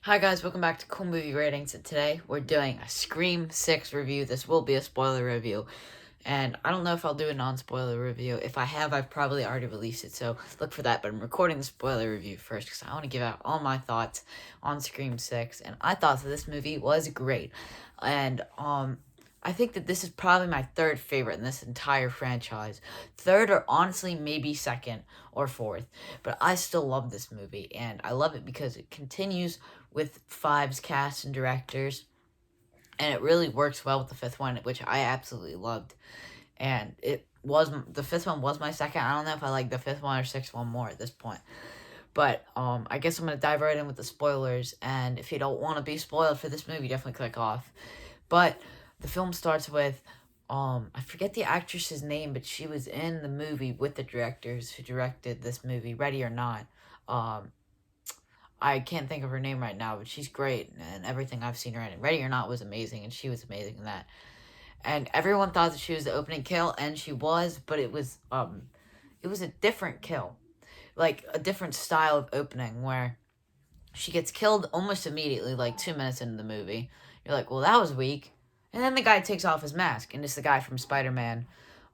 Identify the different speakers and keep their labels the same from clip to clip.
Speaker 1: Hi guys, welcome back to Cool Movie Ratings, and today we're doing a Scream 6 review. This will be a spoiler review, and I don't know if I'll do a non-spoiler review. If I have, I've probably already released it, so look for that, but I'm recording the spoiler review first because I want to give out all my thoughts on Scream 6, and I thought that this movie was great, and I think that this is probably my third favorite in this entire franchise. Third, or honestly, maybe second or fourth. But I still love this movie, and I love it because it continues with Five's cast and directors, and it really works well with the fifth one, which I absolutely loved. And the fifth one was my second. I don't know if I like the fifth one or sixth one more at this point. But I guess I'm gonna dive right in with the spoilers. And if you don't want to be spoiled for this movie, definitely click off. But the film starts with I forget the actress's name, but she was in the movie with the directors who directed this movie, Ready or Not. Um, I can't think of her name right now, but she's great, and everything I've seen her in. Ready or Not was amazing, and she was amazing in that. And everyone thought that she was the opening kill, and she was, but it was a different kill, like a different style of opening where she gets killed almost immediately, like 2 minutes into the movie. You're like, well, that was weak. And then the guy takes off his mask, and it's the guy from Spider-Man.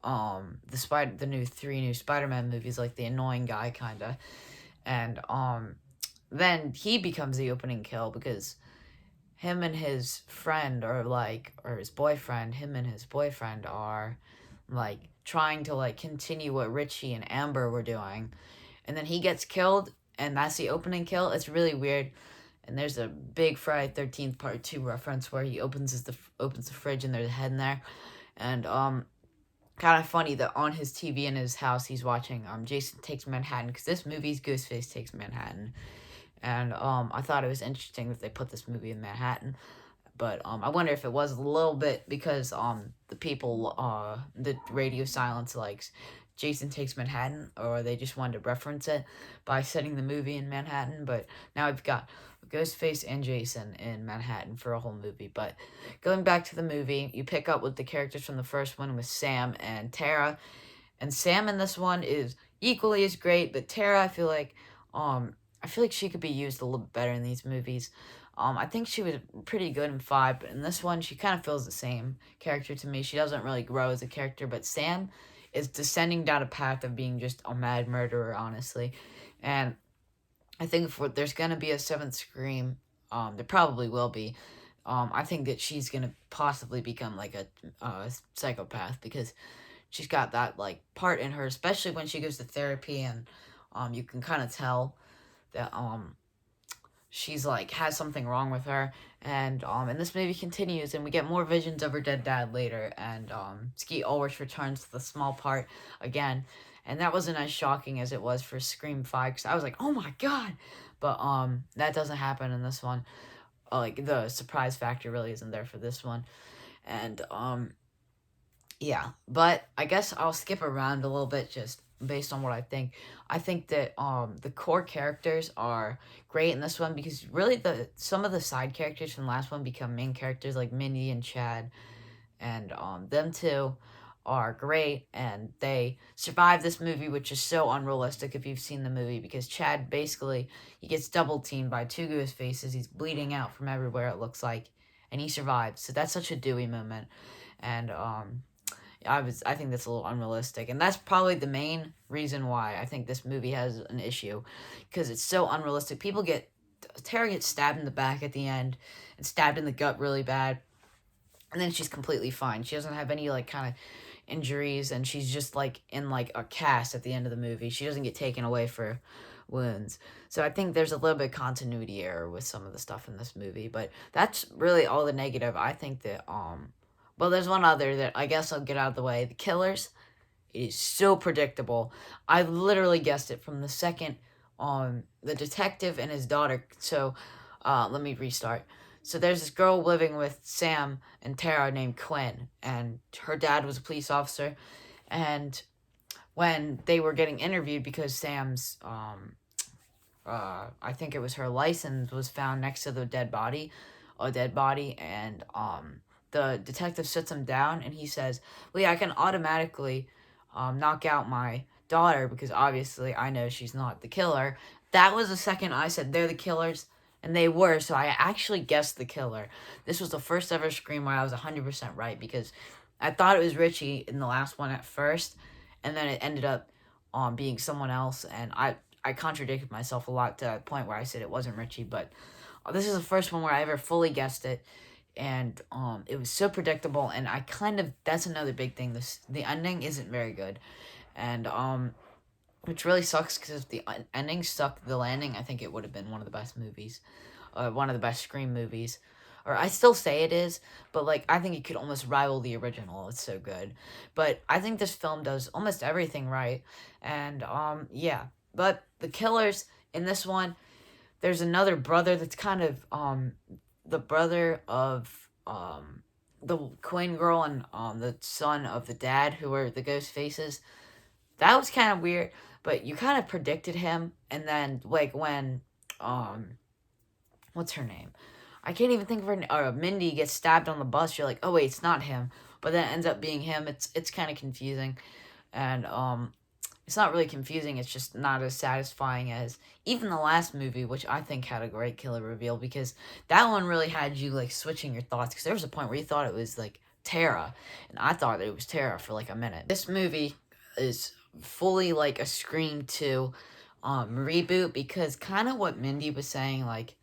Speaker 1: The new three new Spider-Man movies, like the annoying guy, kinda. And then he becomes the opening kill because him and his friend or his boyfriend, him and his boyfriend are like trying to like continue what Richie and Amber were doing, and then he gets killed, and that's the opening kill. It's really weird. And there's a big Friday 13th Part 2 reference where he opens the fridge and there's a head in there. And kind of funny that on his TV in his house he's watching Jason Takes Manhattan, because this movie's Ghostface Takes Manhattan. And I thought it was interesting that they put this movie in Manhattan. But I wonder if it was a little bit because the radio silence likes Jason Takes Manhattan, or they just wanted to reference it by setting the movie in Manhattan. But now we've got Ghostface and Jason in Manhattan for a whole movie. But going back to the movie, you pick up with the characters from the first one with Sam and Tara. And Sam in this one is equally as great, but Tara, I feel like she could be used a little better in these movies. I think she was pretty good in five, but in this one, she kind of feels the same character to me. She doesn't really grow as a character, but Sam is descending down a path of being just a mad murderer, honestly. And I think if there's gonna be a seventh Scream, there probably will be. I think that she's gonna possibly become like a psychopath because she's got that like part in her, especially when she goes to therapy, and you can kind of tell that she's like has something wrong with her. And this movie continues, and we get more visions of her dead dad later, and Skeet Ulrich returns to the small part again, and that wasn't as shocking as it was for Scream 5, because I was like, oh my god. But that doesn't happen in this one. Like the surprise factor really isn't there for this one. And yeah, but I guess I'll skip around a little bit just based on what I think. I think that the core characters are great in this one because really the some of the side characters from the last one become main characters, like Mindy and Chad, and them two are great, and they survive this movie, which is so unrealistic if you've seen the movie, because Chad basically he gets double teamed by two ghost faces. He's bleeding out from everywhere, it looks like, and he survives. So that's such a Dewey moment. And I think that's a little unrealistic, and that's probably the main reason why I think this movie has an issue, because it's so unrealistic. Tara gets stabbed in the back at the end, and stabbed in the gut really bad, and then she's completely fine. She doesn't have any like kind of injuries, and she's just like in like a cast at the end of the movie. She doesn't get taken away for wounds. So I think there's a little bit of continuity error with some of the stuff in this movie, but that's really all the negative. I think that well, there's one other that I guess I'll get out of the way. The killers, it is so predictable. I literally guessed it from the second the detective and his daughter. So let me restart. So there's this girl living with Sam and Tara named Quinn, and her dad was a police officer. And when they were getting interviewed, because Sam's I think it was her license was found next to the dead body, and the detective sits him down and he says, "Well, yeah, I can automatically knock out my daughter because obviously I know she's not the killer." That was the second I said they're the killers, and they were, so I actually guessed the killer. This was the first ever Scream where I was 100% right, because I thought it was Richie in the last one at first, and then it ended up being someone else, and I contradicted myself a lot to the point where I said it wasn't Richie, but this is the first one where I ever fully guessed it, and it was so predictable, and I kind of, that's another big thing, the ending isn't very good, and which really sucks, because if the ending stuck the landing, I think it would have been one of the best movies, one of the best Scream movies. Or I still say it is, but like I think it could almost rival the original. It's so good. But I think this film does almost everything right. And yeah. But the killers in this one, there's another brother that's kind of the brother of the Queen girl and the son of the dad, who were the ghost faces. That was kind of weird, but you kind of predicted him, and then like when what's her name? I can't even think of her. Mindy gets stabbed on the bus. You're like, oh wait, it's not him, but then it ends up being him. It's kind of confusing, and it's not really confusing. It's just not as satisfying as even the last movie, which I think had a great killer reveal, because that one really had you like switching your thoughts. Because there was a point where you thought it was like Tara, and I thought that it was Tara for like a minute. This movie is fully like a Scream 2 reboot, because kind of what Mindy was saying, like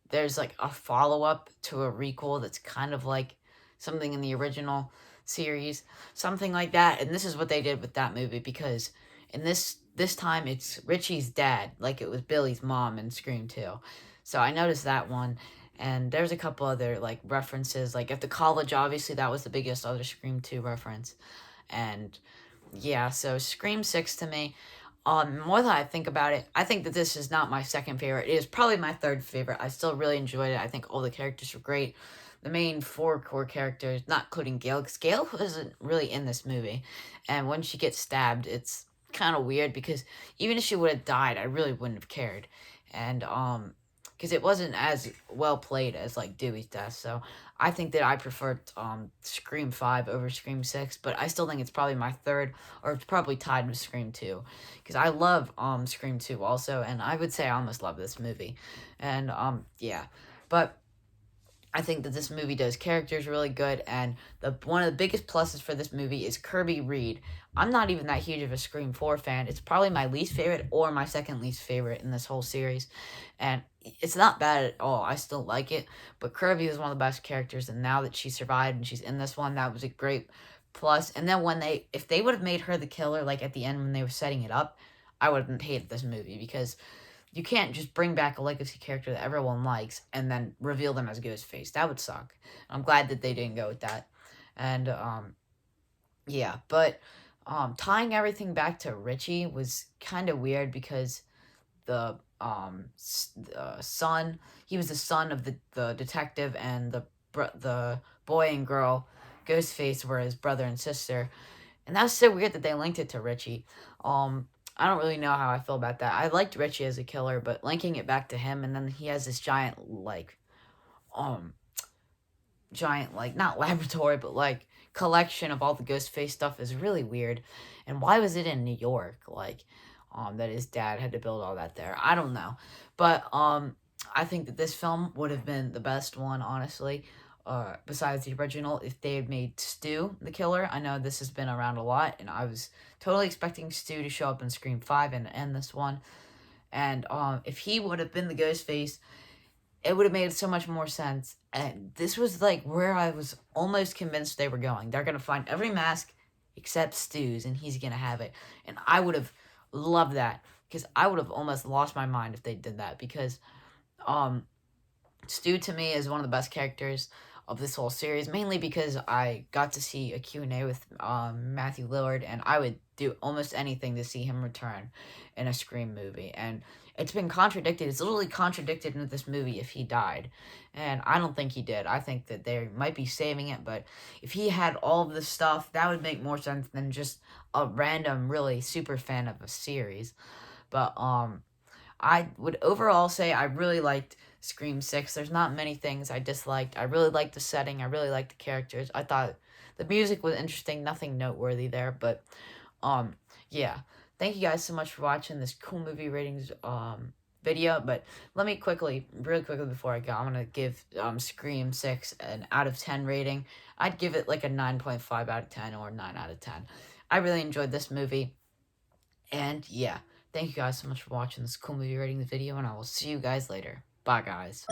Speaker 1: there's like a follow-up to a requel that's kind of like something in the original series, something like that, and this is what they did with that movie, because in this time it's Richie's dad, like it was Billy's mom in Scream 2. So I noticed that one, and there's a couple other like references, like at the college, obviously that was the biggest other Scream 2 reference. And yeah, so Scream 6 to me, more than I think about it, I think that this is not my second favorite. It is probably my third favorite. I still really enjoyed it. I think all the characters were great. The main four core characters, not including Gail, because Gail wasn't really in this movie. And when she gets stabbed, it's kind of weird, because even if she would have died, I really wouldn't have cared. And, because it wasn't as well played as, like, Dewey's death, so I think that I preferred, Scream 5 over Scream 6, but I still think it's probably my third, or it's probably tied with Scream 2, because I love, Scream 2 also, and I would say I almost love this movie, and, yeah, but I think that this movie does characters really good, and one of the biggest pluses for this movie is Kirby Reed. I'm not even that huge of a Scream 4 fan. It's probably my least favorite or my second least favorite in this whole series, and it's not bad at all. I still like it, but Kirby is one of the best characters, and now that she survived and she's in this one, that was a great plus. And then if they would have made her the killer, like at the end when they were setting it up, I would have hated this movie, because you can't just bring back a legacy character that everyone likes and then reveal them as Ghostface. That would suck. I'm glad that they didn't go with that. And, yeah, but, tying everything back to Richie was kind of weird, because the, son, he was the son of the detective, and the boy and girl, Ghostface, were his brother and sister. And that was so weird that they linked it to Richie. I don't really know how I feel about that. I liked Richie as a killer, but linking it back to him, and then he has this um, not laboratory, but like collection of all the Ghostface stuff is really weird. And why was it in New York? Like, that his dad had to build all that there. I don't know, but I think that this film would have been the best one, honestly. Besides the original, if they had made Stu the killer. I know this has been around a lot, and I was totally expecting Stu to show up in Scream 5 and end this one. And if he would have been the Ghostface, it would have made so much more sense. And this was like where I was almost convinced they were going. They're going to find every mask except Stu's, and he's going to have it. And I would have loved that, because I would have almost lost my mind if they did that, because Stu to me is one of the best characters of this whole series, mainly because I got to see a Q&A with Matthew Lillard, and I would do almost anything to see him return in a Scream movie. And it's been contradicted. It's literally contradicted in this movie if he died. And I don't think he did. I think that they might be saving it, but if he had all of this stuff, that would make more sense than just a random, really super fan of a series. But I would overall say I really liked Scream 6. There's not many things I disliked. I really liked the setting. I really liked the characters. I thought the music was interesting. Nothing noteworthy there, but yeah. Thank you guys so much for watching this cool movie ratings video, but let me really quickly before I go, I'm gonna give Scream 6 an out of 10 rating. I'd give it like a 9.5 out of 10 or 9 out of 10. I really enjoyed this movie, and yeah, thank you guys so much for watching this cool movie rating the video, and I will see you guys later. Bye, guys.